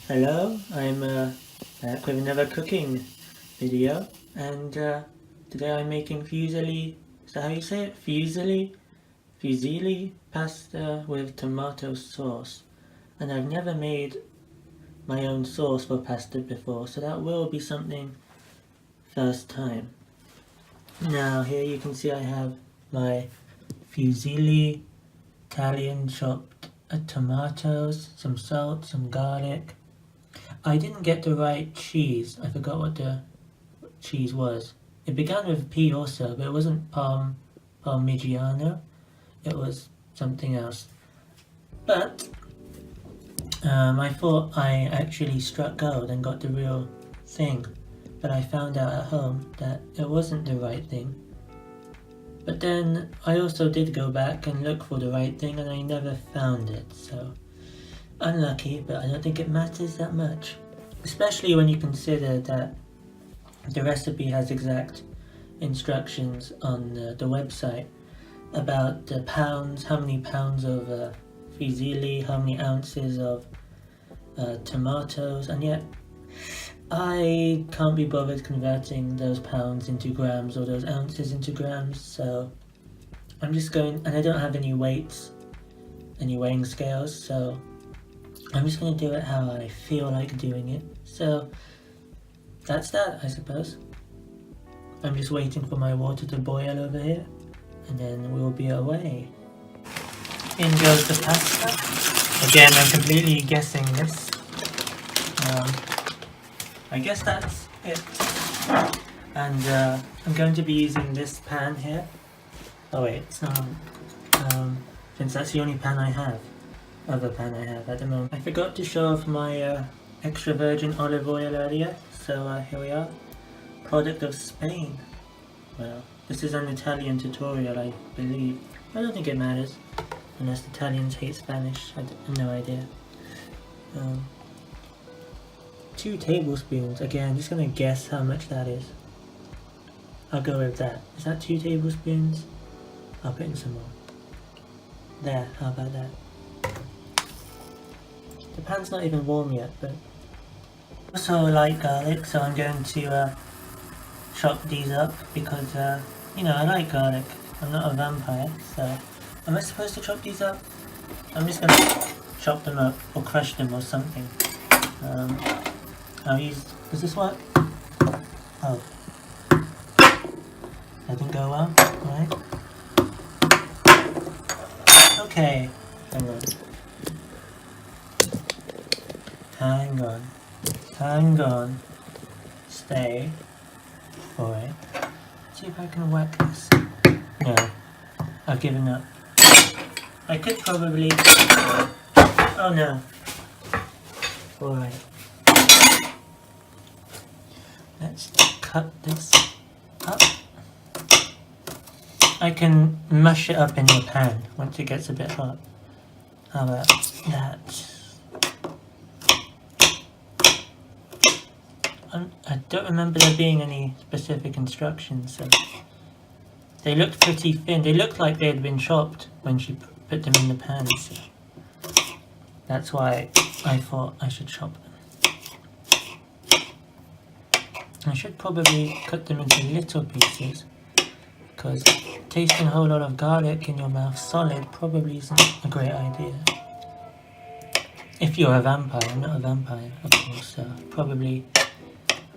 Hello, I'm back with another cooking video, and today I'm making fusilli. Is that how you say it? Fusilli pasta with tomato sauce. And I've never made my own sauce for pasta before, so that will be something first time. Now here you can see I have my fusilli, Italian chopped tomatoes, some salt, some garlic. I didn't get the right cheese. I forgot what the cheese was. It began with P also, but it wasn't Parmigiano. It was something else. But I thought I actually struck gold and got the real thing. But I found out at home that it wasn't the right thing. But then I also did go back and look for the right thing and I never found it. So unlucky, but I don't think it matters that much. Especially when you consider that the recipe has exact instructions on the website about the pounds, how many pounds of fusilli, how many ounces of tomatoes, and yet I can't be bothered converting those pounds into grams or those ounces into grams, so I'm just going, and I don't have any weights, any weighing scales, so I'm just going to do it how I feel like doing it. So that's that, I suppose. I'm just waiting for my water to boil over here, and then we'll be away. In goes the pasta. Again, I'm completely guessing this. I guess that's it. And I'm going to be using this pan here. Oh wait, it's not. Since that's the only pan I have. Other pan I have at the moment. I forgot to show off my extra virgin olive oil earlier, so here we are. Product of Spain. Well, this is an Italian tutorial, I believe. I don't think it matters, unless Italians hate Spanish. I have no idea. 2 tablespoons. Again, I'm just gonna guess how much that is. I'll go with that. Is that 2 tablespoons? I'll put in some more. There, how about that? The pan's not even warm yet, but I also like garlic, so I'm going to chop these up because, you know, I like garlic. I'm not a vampire, so am I supposed to chop these up? I'm just going to chop them up or crush them or something. I'll use, does this work? Oh. That didn't go well, alright. Okay, hang on. Hang on, stay for it. See if I can whack this. No, I've given up. I could probably, oh no. Alright. Let's cut this up. I can mush it up in the pan once it gets a bit hot. How about that? I don't remember there being any specific instructions, so they looked pretty thin. They looked like they had been chopped when she put them in the pan, so that's why I thought I should chop them. I should probably cut them into little pieces, because tasting a whole lot of garlic in your mouth solid probably isn't a great idea. If you're a vampire. I'm not a vampire, of course, so probably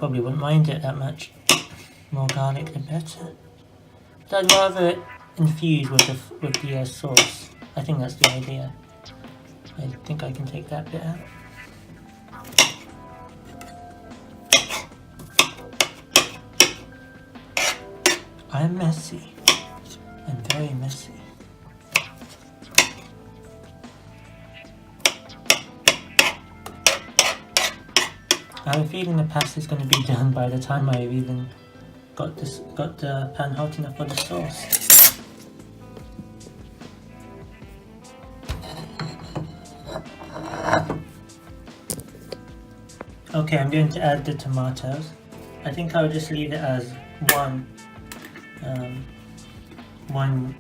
wouldn't mind it that much. More garlic the better. But I'd rather it infuse with the sauce. I think that's the idea. I think I can take that bit out. I'm messy. I'm very messy. I have a feeling the pasta is going to be done by the time I've even got the pan hot enough for the sauce. Okay, I'm going to add the tomatoes. I think I'll just leave it as one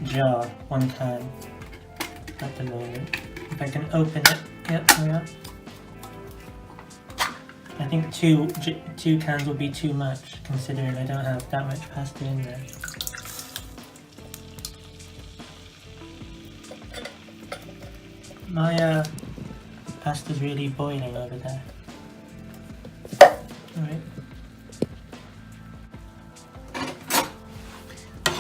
jar, one can at the moment. If I can open it, yep, there we are. I think two cans will be too much, considering I don't have that much pasta in there. My pasta's really boiling over there. Alright.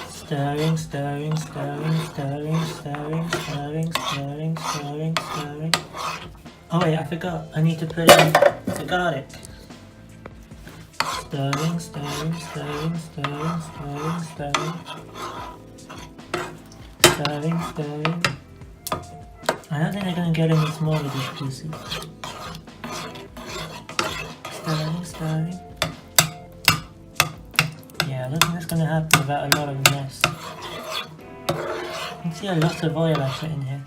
Stirring, stirring, stirring, stirring, stirring, stirring, stirring, stirring, stirring. Oh wait, I forgot. I need to put in the garlic. Stirring, stirring, stirring, stirring, stirring, stirring. Stirring, stirring. I don't think they're going to get any smaller, these pieces. Stirring, stirring. Yeah, I don't think that's going to happen without a lot of mess. You can see a lot of oil I put in here.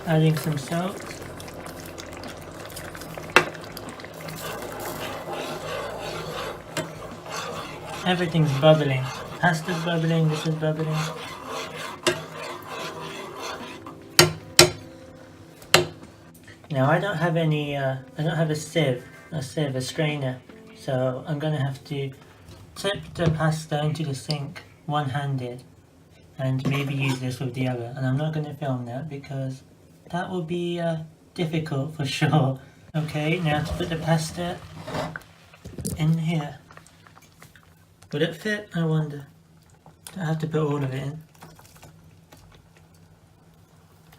Adding some salt. Everything's bubbling. Pasta's bubbling, this is bubbling. Now I don't have any, I don't have a strainer. So I'm gonna have to tip the pasta into the sink one-handed and maybe use this with the other. And I'm not gonna film that because that will be difficult for sure. Okay, now to put the pasta in here. Would it fit? I wonder. I have to put all of it in.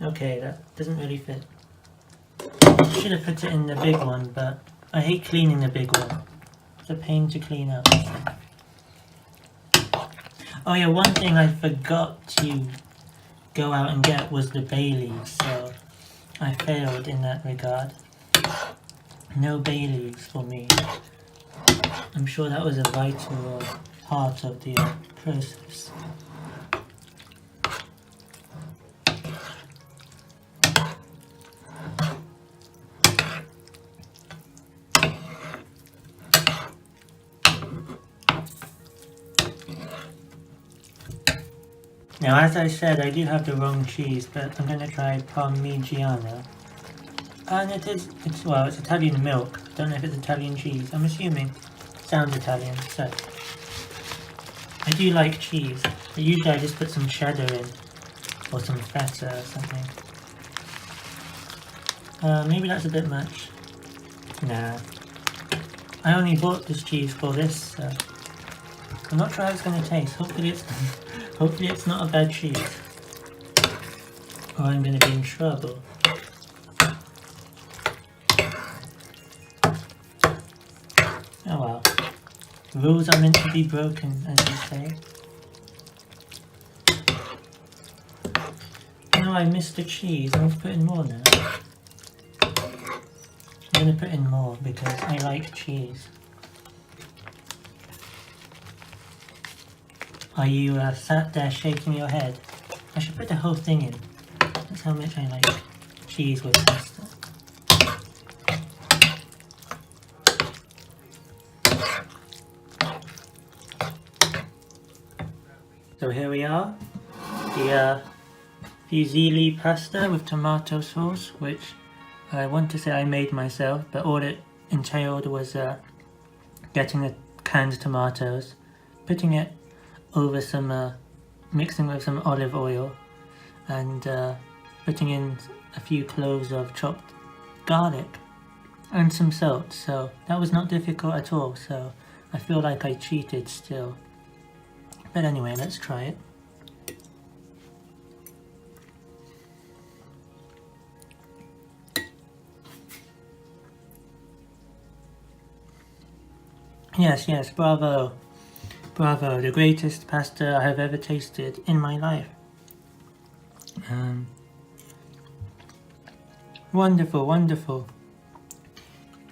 Okay, that doesn't really fit. Should have put it in the big one, but I hate cleaning the big one. It's a pain to clean up. Oh yeah, one thing I forgot to go out and get was the bay leaves, so I failed in that regard. No bay leaves for me. I'm sure that was a vital part of the process. Now, as I said, I do have the wrong cheese, but I'm going to try Parmigiano. And it's Italian milk. Don't know if it's Italian cheese. I'm assuming. Sounds Italian, so. I do like cheese, but usually I just put some cheddar in, or some feta or something. Maybe that's a bit much. Nah. I only bought this cheese for this, so I'm not sure how it's going to taste. Hopefully it's not a bad cheese, or I'm going to be in trouble. Oh well. Rules are meant to be broken, as you say. No, I missed the cheese. I need to put in more now. I'm going to put in more because I like cheese. Are you sat there shaking your head? I should put the whole thing in. That's how much I like cheese with pasta. So here we are, the fusilli pasta with tomato sauce, which I want to say I made myself, but all it entailed was getting the canned tomatoes, putting it over some, mixing with some olive oil, and putting in a few cloves of chopped garlic and some salt. So that was not difficult at all, so I feel like I cheated still. But anyway, let's try it. Yes, bravo. Bravo, the greatest pasta I have ever tasted in my life. Wonderful, wonderful.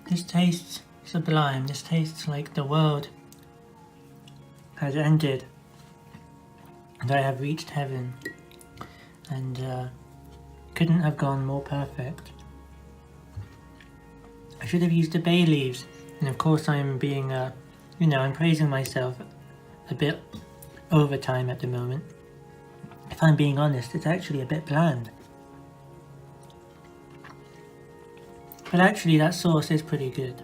This tastes sublime. This tastes like the world has ended and I have reached heaven, and couldn't have gone more perfect. I should have used the bay leaves, and of course I'm being, I'm praising myself a bit over time at the moment. If I'm being honest, it's actually a bit bland. But actually that sauce is pretty good.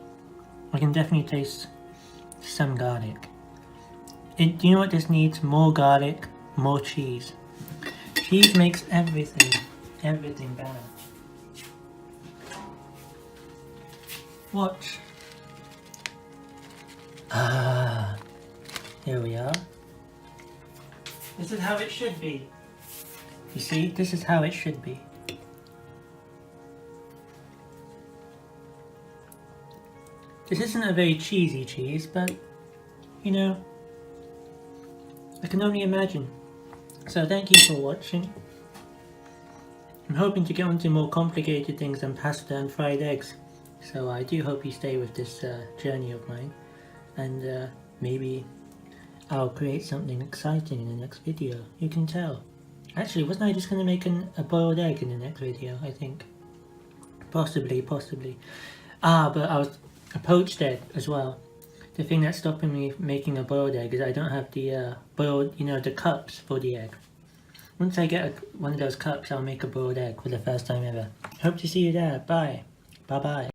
I can definitely taste some garlic. Do you know what this needs? More garlic, more cheese. Cheese makes everything better. Watch. Here we are. This is how it should be. You see, this is how it should be. This isn't a very cheesy cheese, but, I can only imagine. So thank you for watching. I'm hoping to get onto more complicated things than pasta and fried eggs. So I do hope you stay with this journey of mine. And maybe I'll create something exciting in the next video. You can tell. Actually, wasn't I just going to make a boiled egg in the next video, I think? Possibly. But a poached egg as well. The thing that's stopping me making a boiled egg is I don't have the boiled, the cups for the egg. Once I get one of those cups, I'll make a boiled egg for the first time ever. Hope to see you there. Bye. Bye-bye.